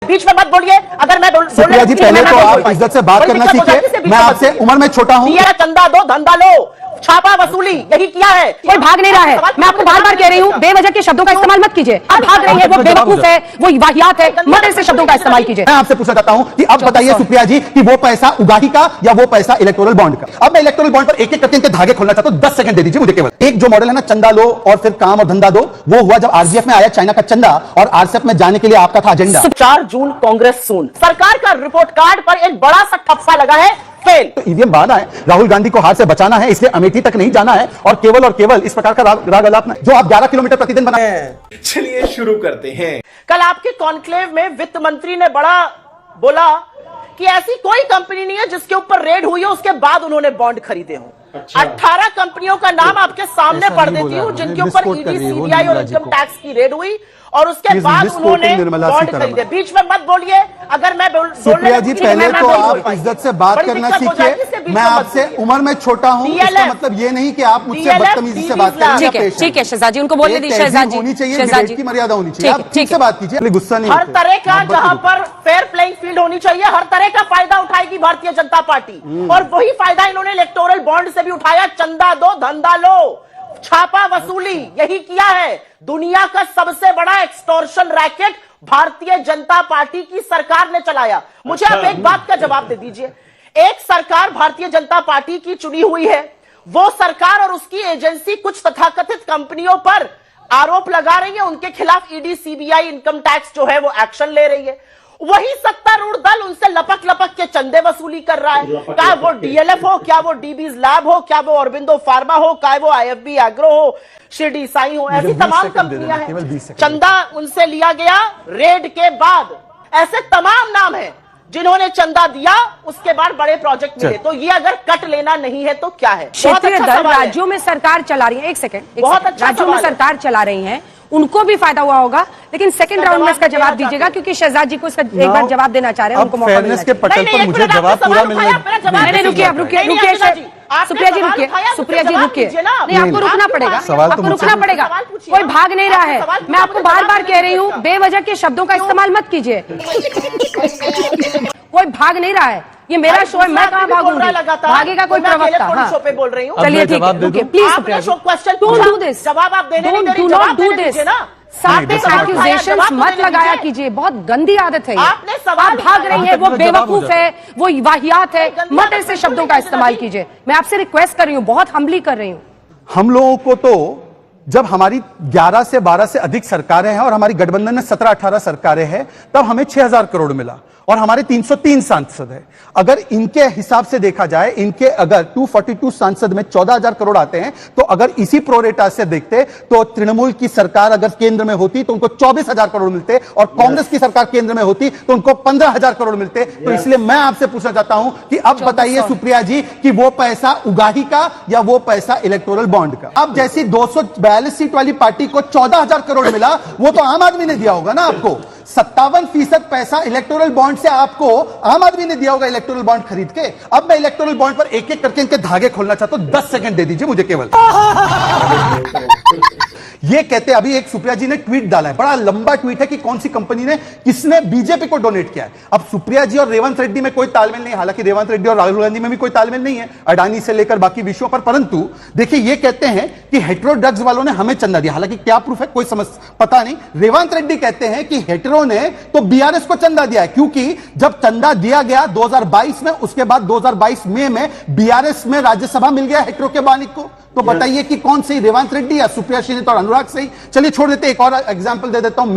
बीच में मत बोलिए। अगर मैं सुप्रिया जी, पहले तो आप इज्जत से बात करना सीखिए। मैं आपसे उम्र में छोटा हूं। चंदा दो, धंधा लो, छापा वसूली, यही किया है। कोई भाग नहीं रहा है। मैं आपको बार बार कह रही हूँ, बेवजह के शब्दों का इस्तेमाल मत कीजिए। आप भाग रही है, वो बेवकूफ है, वो वाहियात है, मत ऐसे शब्दों का इस्तेमाल कीजिए। मैं आपसे पूछना चाहता हूं कि अब बताइए सुप्रिया जी कि वो पैसा उगाही का या वो पैसा इलेक्टोरल बॉन्ड का। अब मैं इलेक्टोरल बॉन्ड पर एक एक करके इनके धागे खोलना चाहता हूं। 10 सेकंड दे दीजिए मुझे केवल। एक जो मॉडल है ना, चंदा लो और फिर काम और धंधा दो, वो हुआ जब आरजीएफ में आया चाइना का चंदा और आरसीएफ में जाने के लिए आपका था एजेंडा। 4 जून कांग्रेस सून। सरकार का रिपोर्ट कार्ड पर एक बड़ा सा ठप्पा लगा है, फेल। तो ईवीएम बहाना है, राहुल गांधी को हार से बचाना है, इसलिए अमेठी तक नहीं जाना है और केवल इस प्रकार का राग अलापना जो आप 11 किलोमीटर प्रतिदिन बनाए हैं। चलिए शुरू करते हैं। कल आपके कॉन्क्लेव में वित्त मंत्री ने बड़ा बोला कि ऐसी कोई कंपनी नहीं है जिसके ऊपर रेड हुई हो उसके बाद उन्होंने बॉन्ड खरीदे हो। 18 कंपनियों का नाम आपके सामने पढ़ देती हूं जिनके ऊपर ईडी, सीबीआई और इनकम टैक्स की रेड हुई और उसके बाद उन्होंने बॉन्ड खरीदे। बीच में मत बोलिए। अगर मैं सुप्रिया जी, पहले तो आप इज्जत से बात करना सीखिए। मैं आपसे उम्र में छोटा हूं, इसका मतलब ये नहीं कि आप मुझसे बदतमीजी से बात करें। ठीक है शहजाद जी, उनको बोलने दी। शहजाद जी होनी चाहिए, डिबेट की मर्यादा होनी चाहिए। आप ठीक से बात कीजिए, गुस्सा नहीं। हर तरह का जहां पर फेयर प्लेइंग फील्ड होनी चाहिए, हर तरह का फायदा उठाएगी भारतीय जनता पार्टी और वही फायदा इन्होंने इलेक्टोरल बॉन्ड से भी उठाया। चंदा दो, धंधा लो, छापा वसूली, यही किया है। दुनिया का सबसे बड़ा extortion racket Bharatiya Janata party की सरकार ने चलाया। मुझे आप एक बात का जवाब दे दीजिए। एक सरकार भारतीय जनता पार्टी की चुनी हुई है, वो सरकार और उसकी एजेंसी कुछ तथाकथित कंपनियों पर आरोप लगा रही है, उनके खिलाफ ईडी, सीबीआई, इनकम टैक्स जो है वो एक्शन ले रही है। वही सत्तारूढ़ दल उनसे लपक के चंदे वसूली कर रहा है। क्या वो डीएलएफ हो, क्या वो डीबीज लैब हो, क्या वो अरबिंदो फार्मा हो, क्या वो आईएफबी एग्रो हो, शिरडी साई हो, ऐसी तमाम कंपनियां हैं। चंदा उनसे लिया गया रेड के बाद। ऐसे तमाम नाम हैं जिन्होंने चंदा दिया, उसके बाद बड़े प्रोजेक्ट मिले। तो ये अगर कट लेना नहीं है तो क्या है? क्षेत्रीय दल राज्यों में सरकार चला रही है। एक सेकंड, बहुत अच्छा राज्यों में सरकार चला रही है, उनको भी फायदा हुआ होगा, लेकिन सेकंड राउंड में इसका जवाब दीजिएगा क्योंकि शहजाद जी को इसका एक बार जवाब देना चाह रहे हैं। उनको मौका मिलना के पटल पर मुझे जवाब पूरा मिलना। नहीं, रुकिए सुप्रिया जी, रुकिए। सुप्रिया जी रुकिए, नहीं आपको रुकना पड़ेगा, आपको रुकना पड़ेगा। कोई भाग नहीं रहा है। मैं आपको बार बार कह रही हूँ, बेवजह के शब्दों का इस्तेमाल मत कीजिए। कोई भाग नहीं रहा है, ये मेरा शो है, मैं कहाँ भागूंगी? भागेगा कोई प्रवक्ता? हाँ शो पे बोल रही हूँ। चलिए ठीक है, please Supriya ji, don't do this. जवाब आप देने नहीं दे रही, जवाब देने दीजिए ना। साथ में एक्यूजेशंस मत लगाया कीजिए, बहुत गंदी आदत है। आपने सवाल आप भाग रही है, वो बेवकूफ है, वो वाहियात है, मत ऐसे शब्दों का इस्तेमाल कीजिए। मैं आपसे रिक्वेस्ट कर रही हूँ, बहुत हम्बली कर रही हूँ। हम लोगों को तो जब हमारी 11 से 12 से अधिक सरकारें हैं और हमारी गठबंधन में 17-18 सरकारें हैं, तब हमें 6000 करोड़ मिला और हमारे 303 सांसद हैं। अगर इनके हिसाब से देखा जाए, इनके अगर 242 सांसद में 14000 करोड़ आते हैं, तो अगर इसी प्रोरेटा से देखते तो तृणमूल की सरकार अगर केंद्र में होती तो उनको 24000 करोड़ मिलते और कांग्रेस की सरकार केंद्र में होती तो उनको 15000 करोड़ मिलते। तो इसलिए मैं आपसे पूछना चाहता हूं कि अब बताइए सुप्रिया जी कि वो पैसा उगाही का या वो पैसा इलेक्टोरल बॉन्ड का। अब जैसी 242 सीट वाली पार्टी को 14000 करोड़ मिला, वो तो आम आदमी ने दिया होगा ना आपको। 57% पैसा इलेक्टोरल बॉन्ड से आपको आम आदमी ने दिया होगा इलेक्टोरल बॉन्ड खरीद के। अब मैं इलेक्टोरल बॉन्ड पर एक एक करके इनके धागे खोलना चाहता हूं। 10 सेकंड दे दीजिए मुझे केवल। ये कहते अभी एक सुप्रिया जी ने ट्वीट डाला है, बड़ा लंबा ट्वीट है कि कौन सी कंपनी ने किसने बीजेपी को डोनेट किया है। अब सुप्रिया जी और रेवंत रेड्डी में कोई तालमेल नहीं, हालांकि रेवंत रेड्डी और राहुल गांधी में भी कोई तालमेल नहीं है, अडानी से लेकर बाकी विषयों पर। परंतु देखिए, ये कहते हैं कि हेटेरो ड्रग्स वालों ने हमें चंदा दिया, हालांकि क्या प्रूफ है कोई समझ पता नहीं। रेवंत रेड्डी कहते हैं कि हेटेरो ने तो बीआरएस को चंदा दिया है, क्योंकि जब चंदा दिया गया 2022 में, उसके बाद 2022 मई में बीआरएस में राज्यसभा मिल गया हेटेरो के मालिक को। तो बताइए कि कौन सही, रेवंत रेड्डी या सुप्रिया श्रीनेत और अनुराग सही? चलिए छोड़ देते, एक और एग्जांपल दे देता हूं।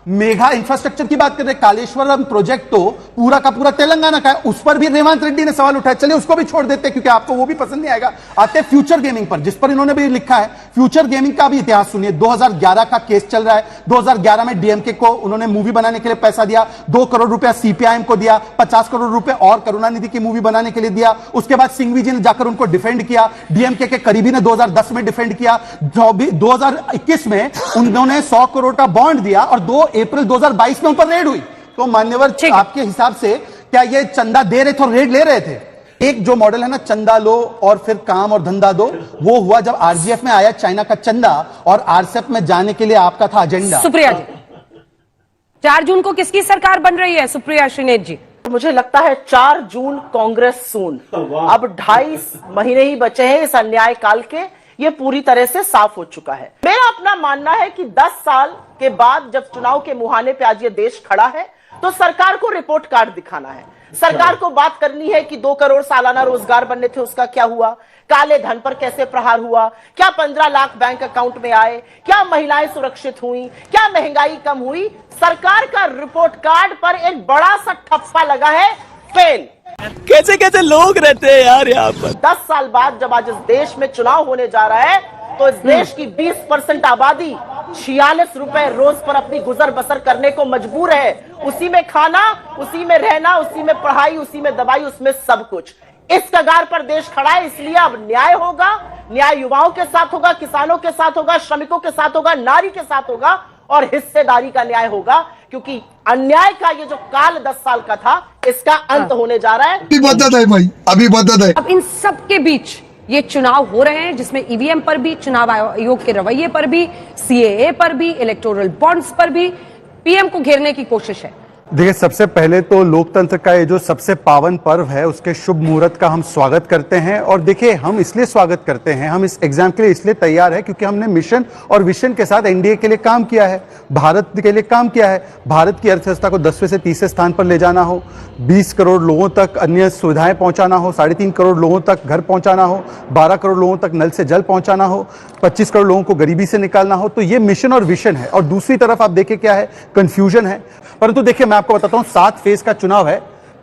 मेगा इंफ्रास्ट्रक्चर की बात कर रहे, कालेश्वरम प्रोजेक्ट तो पूरा का पूरा तेलंगाना का है, उस पर भी रेवंत रेड्डी ने सवाल उठाया। चलिए उसको भी छोड़ देते क्योंकि आपको वो भी पसंद नहीं आएगा। आते फ्यूचर गेमिंग पर, जिस पर इन्होंने भी लिखा है। फ्यूचर गेमिंग का भी इतिहास सुनिए। 2011 का केस चल रहा है। 2011 में डीएमके को उन्होंने मूवी बनाने के लिए पैसा दिया, 2 करोड़ रुपया सीपीआईएम को दिया, 50 करोड़ रुपए और करुणानिधि की मूवी बनाने के लिए दिया। उसके बाद सिंघवी जी ने जाकर उनको डिफेंड किया, डीएमके के करीबी ने 2010 में डिफेंड किया। 2021 में उन्होंने 100 करोड़ का बॉन्ड दिया और 2 अप्रैल 2022 में उन पर रेड हुई। तो मान्यवर, आपके हिसाब से क्या ये चंदा दे रहे थे और रेड ले रहे थे? एक जो मॉडल है ना, चंदा लो और फिर काम और धंधा दो, वो हुआ जब आरजीएफ में आया चाइना का चंदा और आरसीएफ में जाने के लिए आपका था एजेंडा। सुप्रिया जी, 4 जून को किसकी सरकार बन रही है सुप्रिया श्रीनेत जी? मुझे लगता है 4 जून कांग्रेस सून। अब 2.5 महीने ही बचे हैं इस अन्याय काल के, ये पूरी तरह से साफ हो चुका है। मेरा अपना मानना है कि 10 साल के बाद जब चुनाव के मुहाने पे आज ये देश खड़ा है तो सरकार को रिपोर्ट कार्ड दिखाना है। सरकार को बात करनी है कि 2 करोड़ सालाना रोजगार बनने थे, उसका क्या हुआ, काले धन पर कैसे प्रहार हुआ, क्या 15 लाख बैंक अकाउंट में आए, क्या महिलाएं सुरक्षित हुई, क्या महंगाई कम हुई। सरकार का रिपोर्ट कार्ड पर एक बड़ा सा ठप्पा लगा है, फेल। कैसे कैसे लोग रहते हैं यार यहाँ पर। 10 साल बाद जब आज इस देश में चुनाव होने जा रहा है तो इस देश की 20% आबादी 46 रुपए रोज पर अपनी गुजर बसर करने को मजबूर है। उसी में खाना, उसी में रहना, उसी में पढ़ाई, उसी में दवाई, उसमें सब कुछ। इस कगार पर देश खड़ा है, इसलिए अब न्याय होगा। न्याय युवाओं के साथ होगा, किसानों के साथ होगा, श्रमिकों के साथ होगा, नारी के साथ होगा और हिस्सेदारी का न्याय होगा, क्योंकि अन्याय का ये जो काल 10 साल का था इसका अंत होने जा रहा है। अभी बदत है भाई, अभी बदत है। अब इन सब के बीच ये चुनाव हो रहे हैं जिसमें ईवीएम पर भी, चुनाव आयोग के रवैये पर भी, सीएए पर भी, इलेक्टोरल बॉन्ड्स पर भी पीएम को घेरने की कोशिश है। देखिए, सबसे पहले तो लोकतंत्र का ये जो सबसे पावन पर्व है उसके शुभ मुहूर्त का हम स्वागत करते हैं। और देखिए, हम इसलिए स्वागत करते हैं, हम इस एग्जाम के लिए इसलिए तैयार है क्योंकि हमने मिशन और विजन के साथ एनडीए के लिए काम किया है, भारत के लिए काम किया है। भारत की अर्थव्यवस्था को 10वें से 30वें स्थान पर ले जाना हो, 20 करोड़ लोगों तक अन्य सुविधाएं पहुंचाना हो, 3.5 करोड़ लोगों तक घर पहुंचाना हो, 12 करोड़ लोगों तक नल से जल पहुंचाना हो, 25 करोड़ लोगों को गरीबी से निकालना हो, तो ये मिशन और विजन है। और दूसरी तरफ आप देखिए क्या है, कंफ्यूजन है। परंतु देखिए, मैं आपको बताता हूं, 7 फेज का चुनाव है,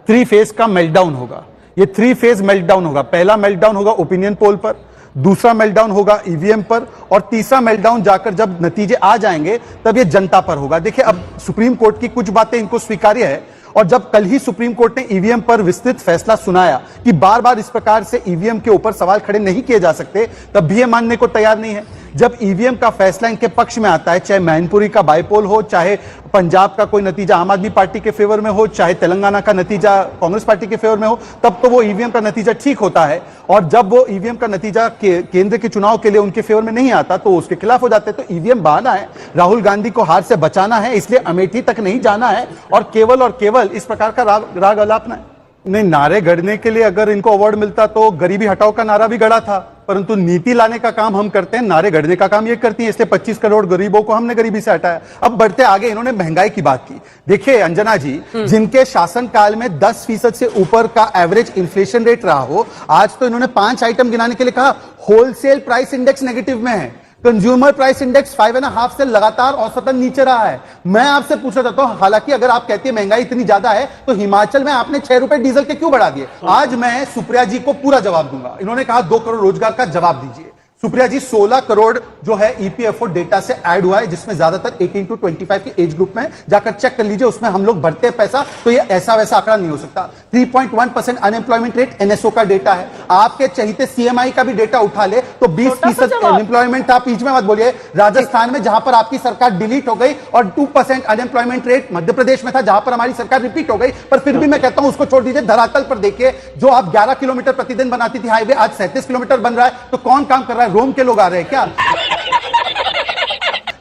3 फेज का मेल्टडाउन होगा। ये 3 फेज मेल्टडाउन होगा। पहला मेल्टडाउन होगा ओपिनियन पोल पर, दूसरा मेल्टडाउन होगा ईवीएम पर, और तीसरा मेल्टडाउन जाकर जब नतीजे आ जाएंगे तब ये जनता पर होगा। देखिए, अब सुप्रीम कोर्ट की कुछ बातें इनको स्वीकार्य है, और जब कल ही सुप्रीम कोर्ट ने ईवीएम पर विस्तृत फैसला सुनाया कि बार बार इस प्रकार से ईवीएम के ऊपर सवाल खड़े नहीं किए जा सकते, तब भी ये मानने को तैयार नहीं है। जब ईवीएम का फैसला इनके पक्ष में आता है, चाहे मैनपुरी का बाईपोल हो, चाहे पंजाब का कोई नतीजा आम आदमी पार्टी के फेवर में हो, चाहे तेलंगाना का नतीजा कांग्रेस पार्टी के फेवर में हो, तब तो वो ईवीएम का नतीजा ठीक होता है। और जब वो ईवीएम का नतीजा केंद्र के चुनाव के लिए उनके फेवर में नहीं आता तो उसके खिलाफ हो जाते। तो ईवीएम बहाना है, राहुल गांधी को हार से बचाना है, इसलिए अमेठी तक नहीं जाना है और केवल इस प्रकार का राग अलापना है। नहीं, नारे गढ़ने के लिए अगर इनको अवार्ड मिलता तो गरीबी हटाओ का नारा भी गढ़ा था, परंतु नीति लाने का काम हम करते हैं, नारे गढ़ने का काम ये करती है, इसलिए 25 करोड़ गरीबों को हमने गरीबी से हटाया। अब बढ़ते आगे, इन्होंने महंगाई की बात की। देखिए अंजना जी, जिनके शासनकाल में 10% से ऊपर का एवरेज इन्फ्लेशन रेट रहा हो, आज तो इन्होंने 5 आइटम गिनाने के लिए कहा। होलसेल प्राइस इंडेक्स नेगेटिव में है, कंज्यूमर प्राइस इंडेक्स 5.5 से लगातार औसतन नीचे रहा है। मैं आपसे पूछना चाहता हूं, हालांकि अगर आप कहती है महंगाई इतनी ज्यादा है तो हिमाचल में आपने 6 रुपए डीजल के क्यों बढ़ा दिए? आज मैं सुप्रिया जी को पूरा जवाब दूंगा। इन्होंने कहा 2 करोड़ रोजगार का जवाब दीजिए। सुप्रिया जी, 16 करोड़ जो है ईपीएफओ डेटा से ऐड हुआ है, जिसमें ज्यादातर 18 to 25 के एज ग्रुप में, जाकर चेक कर लीजिए, उसमें हम लोग भरते हैं पैसा, तो ये ऐसा वैसा आंकड़ा नहीं हो सकता। 3.1% अनएम्प्लॉयमेंट रेट एनएसओ का डेटा है। आपके चहीते सीएमआई का भी डेटा उठा ले तो 20% अनएम्प्लॉयमेंट था। बीच में मत बोलिए। राजस्थान में जहां पर आपकी सरकार डिलीट हो गई और 2% अनएम्प्लॉयमेंट रेट मध्य प्रदेश में था, जहां पर हमारी सरकार रिपीट हो गई, पर फिर भी मैं कहता हूं उसको छोड़ दीजिए। धरातल पर देखिए, जो आप 11 किलोमीटर प्रतिदिन बनाती थी हाईवे, आज 37 किलोमीटर बन रहा है। तो कौन काम कर रहा है? रोम के लोग आ रहे हैं क्या?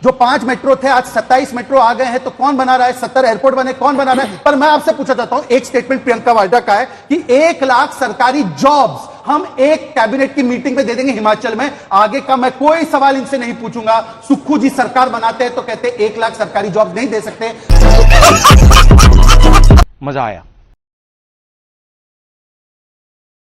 जो 5 मेट्रो थे आज 27 मेट्रो आ गए हैं, तो कौन बना रहा है? 70 एयरपोर्ट बने, कौन बना रहा है? पर मैं आपसे पूछना चाहता हूं, एक स्टेटमेंट प्रियंका वाड्रा का है कि 1 लाख सरकारी जॉब्स हम एक कैबिनेट की मीटिंग में दे देंगे हिमाचल में। आगे का मैं कोई सवाल इनसे नहीं पूछूंगा। सुक्खू जी सरकार बनाते हैं तो कहते 1 लाख सरकारी जॉब नहीं दे सकते। मजा आया।